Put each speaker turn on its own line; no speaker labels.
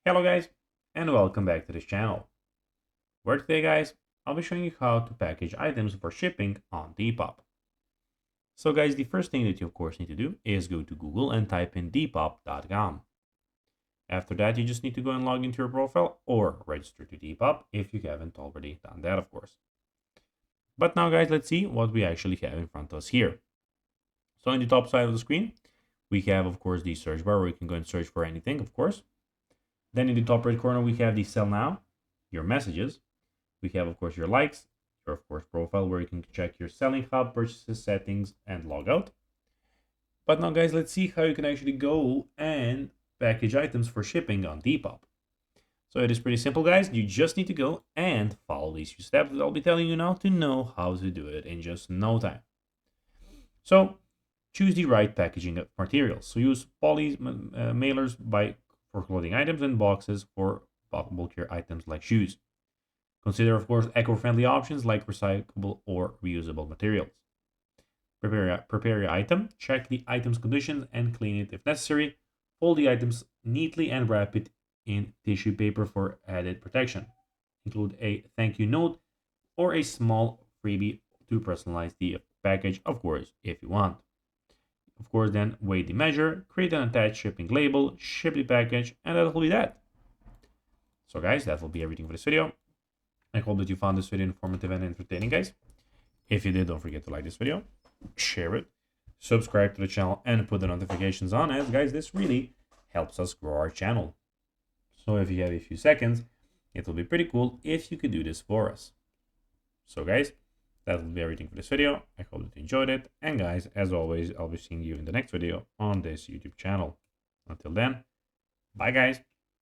Hello guys, and welcome back to this channel, where today guys, I'll be showing you how to package items for shipping on Depop. So guys, the first thing that you of course need to do is go to Google and type in depop.com. After that, you just need to go and log into your profile or register to Depop if you haven't already done that of course. But now guys, let's see what we actually have in front of us here. So in the top side of the screen, we have of course the search bar where you can go and search for anything of course. Then in the top right corner, we have the sell now, your messages. We have, of course, your likes, your, of course, profile where you can check your selling hub, purchases, settings, and log out. But now, guys, let's see how you can actually go and package items for shipping on Depop. So it is pretty simple, guys. You just need to go and follow these few steps that I'll be telling you now to know how to do it in just no time. So choose the right packaging materials. So use poly mailers for clothing items and boxes for bulkier items like shoes. Consider, of course, eco-friendly options like recyclable or reusable materials. Prepare your item, check the item's condition and clean it if necessary. Fold the items neatly and wrap it in tissue paper for added protection. Include a thank you note or a small freebie to personalize the package, of course, if you want. Of course, then weigh the measure, create an attached shipping label, ship the package, and that will be that. So guys, that will be everything for this video. I hope that you found this video informative and entertaining, guys. If you did, don't forget to like this video, share it, subscribe to the channel, and put the notifications on, as guys, this really helps us grow our channel. So if you have a few seconds, it will be pretty cool if you could do this for us. So guys, that will be everything for this video. I hope that you enjoyed it. And guys, as always, I'll be seeing you in the next video on this YouTube channel. Until then, bye guys.